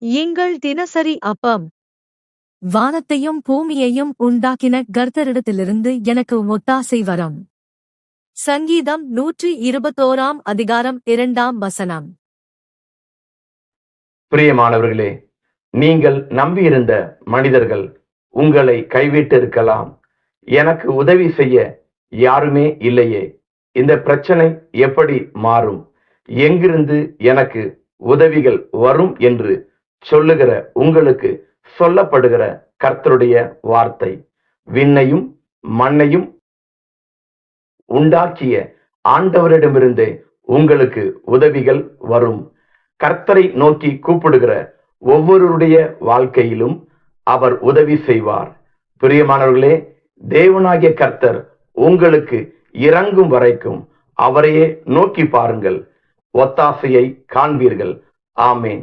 எங்கள் தினசரி அப்பம். வானத்தையும் பூமியையும் உண்டாக்கின கர்த்தரிடத்திலிருந்து எனக்கு ஒத்தாசை வரும். சங்கீதம் 121 அதிகாரம் 2 பிரியமானவர்களே, நீங்கள் நம்பியிருந்த மனிதர்கள் உங்களை கைவிட்டு இருக்கலாம். எனக்கு உதவி செய்ய யாருமே இல்லையே, இந்த பிரச்சனை எப்படி மாறும், எங்கிருந்து எனக்கு உதவிகள் வரும் என்று சொல்லுகிற உங்களுக்கு சொல்லப்படுகிற கர்த்தருடைய வார்த்தை, விண்ணையும் மண்ணையும் உண்டாக்கிய ஆண்டவரிடமிருந்தே உங்களுக்கு உதவிகள் வரும். கர்த்தரை நோக்கி கூப்பிடுகிற ஒவ்வொருடைய வாழ்க்கையிலும் அவர் உதவி செய்வார். பிரியமானவர்களே, தேவனாகிய கர்த்தர் உங்களுக்கு இறங்கும் வரைக்கும் அவரையே நோக்கி பாருங்கள், ஒத்தாசையை காண்பீர்கள். ஆமேன்.